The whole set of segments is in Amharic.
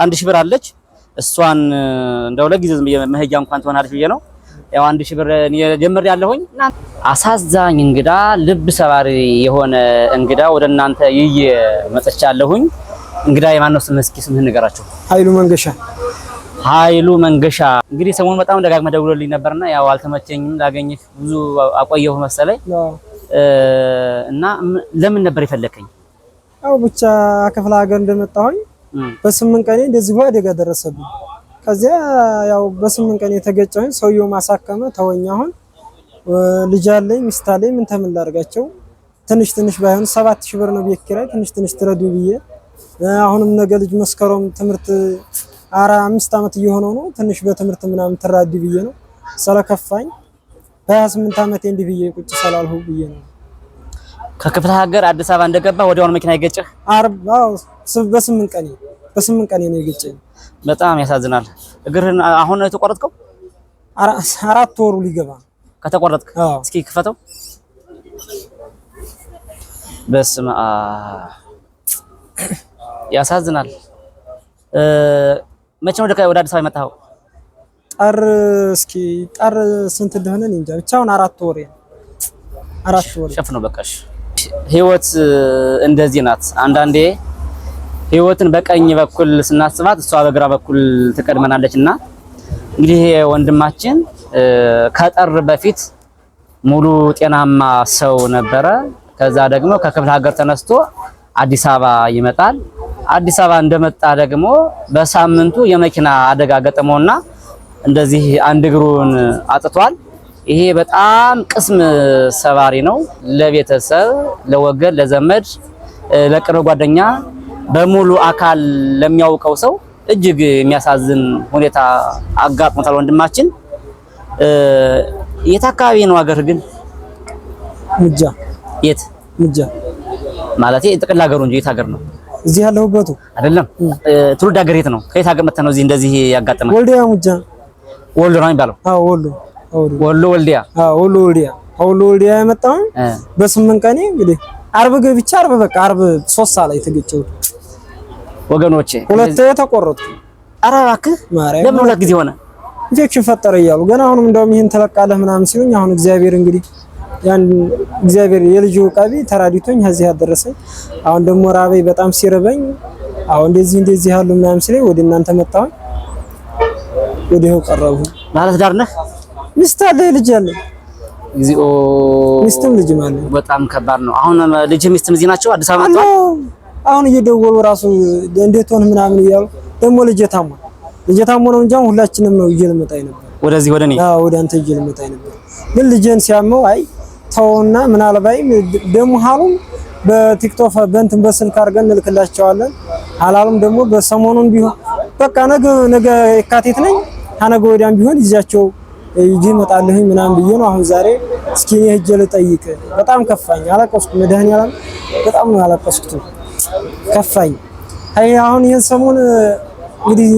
1000 ብር አለች እሷን እንደው ለጊዜ መሄጃ እንኳን ትሆናለች ብዬ ነው ያው 1000 ብር ጀምር ያለሁኝ አሳዛኝ እንግዳ ልብ ሰባሪ የሆነ እንግዳ ወደ እናንተ ይዬ መጥቻለሁኝ እንግዳ የማን ነው እስኪ ስምህን ንገራቸው ኃይሉ መንገሻ እንግዲህ ሰሞኑን በጣም ደጋግመህ ደውሎልኝ ነበርና ያው አልተመቸኝም ላገኝህ ብዙ አቆየሁ መሰለኝ እና ለምን ነበር የፈለከኝ አው ብቻ ከፍላ ሀገር እንደመጣሁኝ በ8 ቀን እንደዚህ አደጋ ደረሰብኝ ከዚያ ያው በ8 ቀን የተገጨሁኝ ሰውየው ማሳከመ ተወኝ አሁን ልጅ አለኝ ሚስት አለኝ ምን ተምን ላርጋቸው ትንሽ ባይሆን 7000 ብር ነው ቤት ኪራይ ትንሽ ትረዱ ብዬ አሁንም ነገ ልጅ መስከረም ትምርት 5 አመት እየሆነው ነው ትንሽ በትምርት ምናምን ተራዲ ብዬ ነው ስለከፋኝ በ28 አመት እንዲ ብዬ ቁጭ ሰላልሁ ብዬ ነው ከክፍለ ሀገር አዲስ አበባ እንደገባ ወዲያው መኪና ይገጨህ አው በ8 ቀን ነው ይገጨኝ በጣም ያሳዝናል እግርህን አሁን ነው የተቆረጥከው 4 ወሩ ሊገባ ከተቆረጥክ እስኪ ክፈተው በስመ አብ ያሳዝናል መቼ ነው ወደ አዲስ አበባ የመጣኸው ጠር ስንት እንደሆነ እንጃ ብቻውን 4 ወር ሸፍ ነው በቃሽ ህይወት እንደዚህ ናት አንዳንዴ ህይወትን በቀኝ በኩል ስናስባት እሷ በግራ በኩል ትቀድመናለችና እንግዲህ ወንድማችን ከጠር በፊት ሙሉ ጤናማ ሰው ነበረ ከዛ ደግሞ ከክፍለ ሀገር ተነስቶ አዲስ አበባ ይመጣል አዲስ አበባ እንደመጣ ደግሞ በሳምንቱ የመኪና አደጋ ገጠመውና እንደዚህ አንድ እግሩን አጥቷል ይሄ በጣም ቅስም ሰባሪ ነው ለቤተሰብ ለወገን ለዘመድ ለቅርብ ጓደኛ በሙሉ አካል ለሚያውቀው ሰው እጅግ የሚያሳዝን ሁኔታ አጋጥሞታል ወንድማችን የት አካባቢ ነው ሀገር ግን ሙጃ የት ሙጃ ማለት ጥቅል ሀገሩ እንጂ የት ሀገር ነው እዚህ ያለሁበቱ አይደለም ትውልድ ሀገር የት ነው ከየት ሀገር መጥተህ ነው እዚህ እንደዚህ ያጋጠመህ ወልዲያ ሙጃ ወሎ ነው የሚባለው አዎ ወሎ ወልዲያ ወልዲያ የመጣው በ8 ቀን እንግዲህ አርብ ገብቻ አርብ በቃ አርብ 3 ሰዓት ላይ ተገጨው ወገኖቼ ሁለቴ ተቆረጡ ኧረ እባክህ ለምን ሁለት ጊዜ ሆነ ኢንፌክሽን ፈጠረ ይያሉ ገና አሁንም እንደውም ይሄን ተለቃለህ ምናምን ሲሉኝ አሁን እግዚአብሔር እንግዲህ ያን እግዚአብሔር የልጁ ቃቢ ተራዲቶኝ እዚህ ያደረሰኝ አሁን ደግሞ ራበይ በጣም ሲረበኝ አሁን እንደዚህ ያሉ ምናምን ሲለኝ ወደ እናንተ መጣሁ ወዲሁ ቀረቡ ማለት ዳር ነህ ሚስት አለ ልጅ አለ እግዚኦ ሚስትም ልጅ ማለት በጣም ከባድ ነው አሁን ልጅ ሚስትም እዚህ ናቸው አዲስ አበባ መጣው አሁን እየደወሉ ራሱ እንዴት ሆነ ምናምን ይያሉ ደግሞ ልጅ ታሞ ነው እንጂ ሁላችንም ነው ይልመጣይ ነበር ወደዚህ ወደኔ ወደ አንተ ይልመጣይ ነበር ግን ልጅን ሲያመው አይ ተውና ምናልባይ ደሙ ሐሩም በቲክቶክ በእንትን በስልክ አድርገን እንልክላቸዋለን ሐላሉም ደግሞ በሰሞኑን ቢሆን በቃ ነገ የካቲት ነኝ ታነገ ወዲያም ቢሆን ይዛቸው ይመጣልኝ ምናምን ብዬ ነው አሁን ዛሬ እስኪ ሄጄ ልጠይቅ በጣም ከፋኝ አላቀስኩ መድኃኒዓለም በጣም ነው አላቀስኩት ከፋኝ አይ አሁን ይሄን ሰሞን እንግዲህ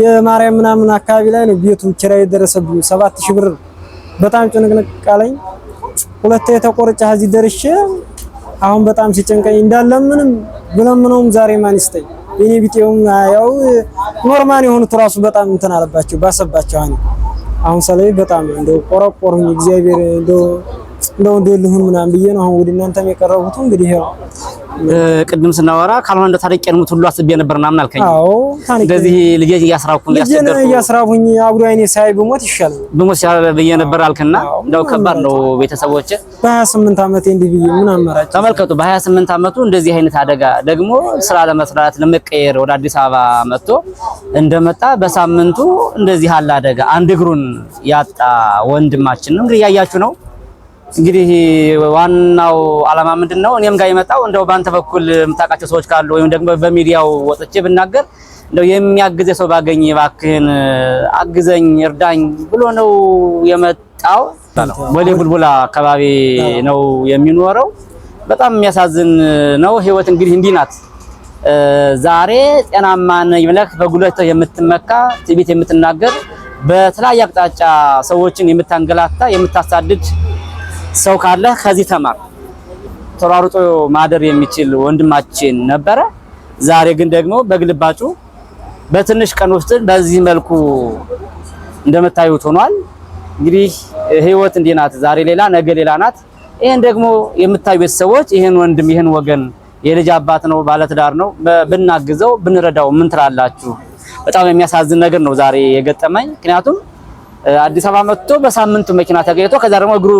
የማርያም ምናምን አካባቢ ላይ ነው ቤቱ ኪራይ ደረሰብኝ 7000 ብር በጣም ጭንቅንቅ ቃለኝ ሁለቴ ተቆርጫ እዚህ ደርሼ አሁን በጣም ሲጨንቀኝ እንዳለምንም ብለምነውም ዛሬ ማን ይስተኝ የኔ ቢጤውም ያው ኖርማል የሆኑት ራሱ በጣም እንትን አለባቸው ባሰባቸው አሁን ሰለይ በጣም እንደው ቆረቆሩኝ እግዚአብሔር እንደው እንደልሁን ምናምን ብዬ ነው አሁን ወደ እናንተም የቀረቡት እንግዲህ ያው ቅድም ስናወራ ካልሆነ እንደ ታሪክ ቀርሙት ሁሉ አስቤ ነበርና ምን አልከኝ አዎ እንደዚህ ልጅ እያስራብኩኝ አብሮ አይኔ ሳይ በሞት ይሻላል ብዬ ነበር አልከና እንደው ከባድ ነው ቤተሰቦች በ28 አመት እንዲህ ብዬ ምን አማራጭ ተመልከቱ በ28 አመቱ እንደዚህ አይነት አደጋ ደግሞ ስራ ለመስራት ለመቀየር ወደ አዲስ አበባ መጥቶ እንደመጣ በሳምንቱ እንደዚህ አለ አደጋ አንድ እግሩን ያጣ ወንድማችን ነው እንግዲህ ያያችሁ ነው እንግዲህ ዋናው አላማ ምንድነው እኔም ጋር የመጣው እንደው ባንተ በኩል የምታውቃቸው ሰዎች ካሉ ወይም ደግሞ በሚዲያው ወጥቼ ብናገር እንደው የሚያግዘ ሰው ባገኝ ባክህን አግዘኝ እርዳኝ ብሎ ነው የመጣው ወደ ቡልቡላ አካባቢ ነው የሚኖረው በጣም የሚያሳዝን ነው ህይወት እንግዲህ እንዲህ ናት ዛሬ ጤናማ ነኝ ብለህ በጉልበት የምትመካ ትዕቢት የምትናገር በተለያየ አቅጣጫ ሰዎችን የምታንገላታ የምታሳድድ ሰው ካለ ከዚህ ተማር ተሯሩጦ ማደር የሚችል ወንድማችን ነበረ ዛሬ ግን ደግሞ በግልባጩ በትንሽ ቀን ውስጥ በዚህ መልኩ እንደምታዩት ሆኗል። እንግዲህ ህይወት እንዲህ ናት። ዛሬ ሌላ ነገ ሌላ ናት። ይሄን ደግሞ የምታዩ ቤተሰቦች ይሄን ወንድም ይሄን ወገን የልጅ አባት ነው፣ ባለትዳር ነው፣ ብናግዘው ብንረዳው ምን ትላላችሁ? በጣም የሚያሳዝን ነገር ነው ዛሬ የገጠመኝ። ምክንያቱም አዲስ አበባ መጥቶ በሳምንቱ መኪና ተገኝቶ ከዛ ደግሞ እግሩ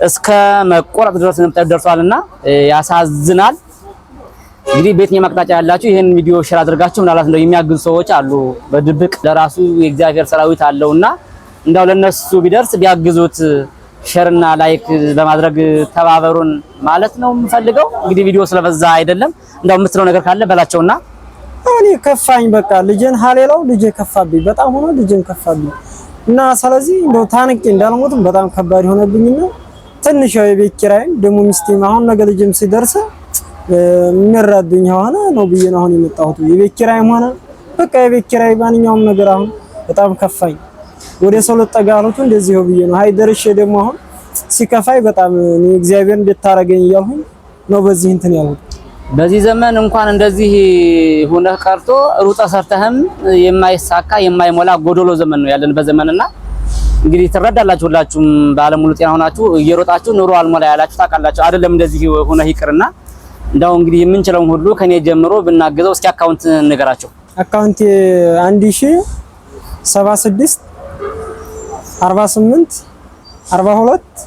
እስከ መቆረጥ ድረስ ደርሷልና ያሳዝናል። እንግዲህ በየትኛው አቅጣጫ ያላችሁ ይሄን ቪዲዮ ሼር አድርጋችሁ ምናልባት እንደው የሚያግዙ ሰዎች አሉ። በድብቅ ለራሱ የእግዚአብሔር ሰራዊት አለውና እንዳው ለነሱ ቢደርስ ቢያግዙት ሼርና ላይክ በማድረግ ተባበሩን ማለት ነው የምፈልገው። እንግዲህ ቪዲዮ ስለበዛ አይደለም። እንዳው የምትለው ነገር ካለ በላቸውና። እኔ ከፋኝ በቃ ልጄን ሀሌላው ልጄ ከፋብኝ፣ በጣም ሆኖ ልጄን ከፋብኝ እና ስለዚህ እንደው ታንቄ እንዳልሞትም በጣም ከባድ ሆነብኝና ትንሽ የቤት ኪራይም ደግሞ ሚስቴም አሁን ነገ ልጅም ሲደርስ የሚረዱኝ ሆነ ነው ብዬ ነው አሁን የመጣሁት። የቤት ኪራይም ሆነ በቃ የቤት ኪራይ ማንኛውም ነገር አሁን በጣም ከፋኝ። ወደ ሰው ለጠጋሉት እንደዚህ ነው ብዬ ነው አይ ደርሼ ደግሞ አሁን ሲከፋይ በጣም እኔ እግዚአብሔር እንድታረገኝ እያልኩኝ ነው በዚህ እንትን ያሉት። በዚህ ዘመን እንኳን እንደዚህ ሆነህ ቀርቶ ሩጣ ሰርተህም የማይሳካ የማይሞላ ጎዶሎ ዘመን ነው ያለንበት ዘመንና እንግዲህ ትረዳላችሁ። ሁላችሁም ባለሙሉ ጤና ሆናችሁ እየሮጣችሁ ኑሮ አልሞላ ያላችሁ ታውቃላችሁ አይደለም? እንደዚህ ሆነህ ይቅርና እንዳው እንግዲህ የምንችለውን ሁሉ ከኔ ጀምሮ ብናገዘው። እስኪ አካውንት ንገራቸው። አካውንት 1076 48 42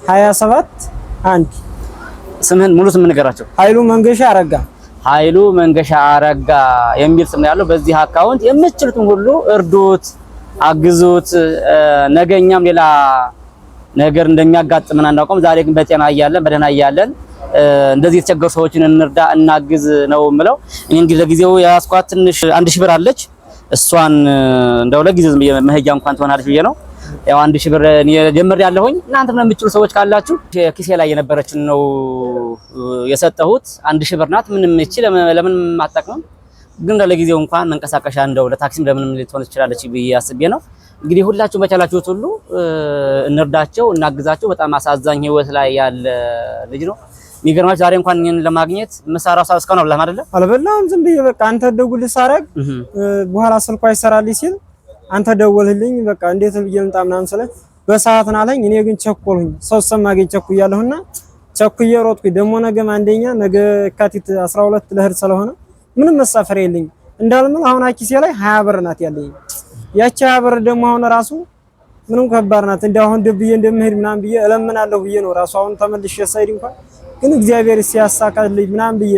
27 1 ስምህን ሙሉ ስም ንገራቸው። ኃይሉ መንገሻ አረጋ። ኃይሉ መንገሻ አረጋ የሚል ስም ነው ያለው። በዚህ አካውንት የምትችሉትን ሁሉ እርዱት፣ አግዙት። ነገኛም ሌላ ነገር እንደሚያጋጥመን አናውቅም። ዛሬ ግን በጤና እያለን በደህና እያለን እንደዚህ የተቸገሩ ሰዎችን እንርዳ፣ እናግዝ ነው የምለው። እኔ እንግዲህ ለጊዜው ያስኳት ትንሽ 1000 ብር አለች። እሷን እንደው ለጊዜው መሄጃ እንኳን ትሆናለች ብዬ ነው ያው 1000 ብር እኔ ጀምር ያለሁኝ። እናንተ ነው የምትችሉ ሰዎች ካላችሁ ኪሴ ላይ የነበረችን ነው የሰጠሁት። 1000 ብር ናት። ምንም እቺ ለምን አጣቅም፣ ግን ለጊዜው እንኳን መንቀሳቀሻ እንደው ለታክሲም ለምንም ልትሆን ትችላለች ብዬ አስቤ ነው። እንግዲህ ሁላችሁ በቻላችሁት ሁሉ እንርዳቸው፣ እናግዛቸው። በጣም አሳዛኝ ህይወት ላይ ያለ ልጅ ነው። የሚገርማችሁ ዛሬ እንኳን እኔን ለማግኘት መሳራው ሳብ እስካሁን አልበላም አይደለ? አልበላም። ዝም ብዬ በቃ አንተ ደውልልህ ሳረግ በኋላ ስልኳ ይሰራልኝ ሲል አንተ ደወልልኝ። በቃ እንዴት ብዬ ልምጣ ምናምን ስለ በሰዓት ናለኝ። እኔ ግን ቸኮልኩኝ። ሰው ሰማገኝ ቸኩያለሁና ቸኩዬ ሮጥኩኝ። ደግሞ ነገም አንደኛ ነገ የካቲት 12 ለህር ስለሆነ ምንም መሳፈር የለኝ እንዳልምን አሁን አኪሴ ላይ 20 ብር ናት ያለኝ። ያቺ 20 ብር ደግሞ አሁን ራሱ ምንም ከባድ ናት። እንደው አሁን ደብዬ እንደምሄድ ምናምን ብዬ እለምናለሁ ብዬ ነው ራሱ አሁን ተመልሼ ሳይድ እንኳን ግን እግዚአብሔር ሲያሳካልኝ ምናምን ብዬ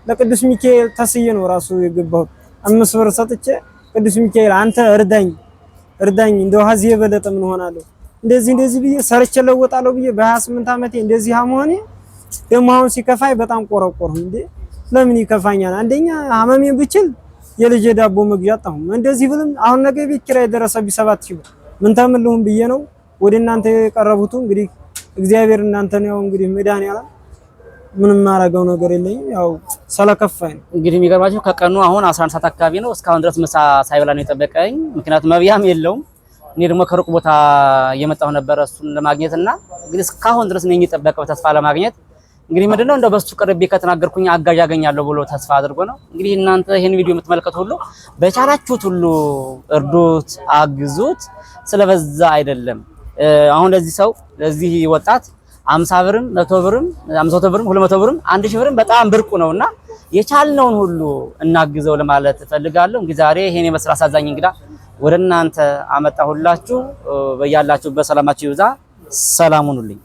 ለቅዱስ ሚካኤል ተስዬ ነው ራሱ የገባሁት። 5 ብር ሰጥቼ ቅዱስ ሚካኤል አንተ እርዳኝ እንደው ሀዚህ የበለጠ ምን ሆናለሁ እንደዚህ ብዬ ሰርቼ ለወጣለሁ ብዬ በ28 ዓመቴ እንደዚህ አመሆኔ ደግሞ አሁን ሲከፋይ በጣም ቆረቆርኩ። እንዴ ለምን ይከፋኛል? አንደኛ አመሜን ብችል የልጄ ዳቦ መግዣ አጣሁ። እንደዚህ ብልም አሁን ነገ ቤት ኪራይ ደረሰብኝ 7000 ብር ምን ተምልሁም ብዬ ነው ወደ እናንተ የቀረቡት። እንግዲህ እግዚአብሔር እናንተን ያው እንግዲህ መድኃኒዓለም ምንም ማረጋው ነገር የለኝም። ያው ስለከፋኝ ነው። እንግዲህ የሚገርማችሁ ከቀኑ አሁን 11 ሰዓት አካባቢ ነው። እስካሁን ድረስ ምሳ ሳይበላ ነው የጠበቀኝ። ምክንያቱም መብያም የለውም። እኔ ደግሞ ከሩቅ ቦታ እየመጣሁ ነበር እሱን ለማግኘትና እንግዲህ እስካሁን ድረስ ነው የጠበቀው ተስፋ ለማግኘት። እንግዲህ ምንድነው እንደው በሱ ቀርቤ ከተናገርኩኝ አጋዥ ያገኛለሁ ብሎ ተስፋ አድርጎ ነው። እንግዲህ እናንተ ይሄን ቪዲዮ የምትመለከቱ ሁሉ በቻላችሁት ሁሉ እርዱት፣ አግዙት። ስለበዛ አይደለም። አሁን ለዚህ ሰው ለዚህ ወጣት 50 ብርም 100 ብርም 500 ብርም 200 ብርም 1000 ብርም በጣም ብርቁ ነውና የቻልነውን ሁሉ እናግዘው ለማለት እፈልጋለሁ። እንግዲህ ዛሬ ይሄን የመስራት አሳዛኝ እንግዳ ወደ እናንተ አመጣሁላችሁ። በያላችሁበት ሰላማችሁ ይብዛ። ሰላም ሁኑልኝ።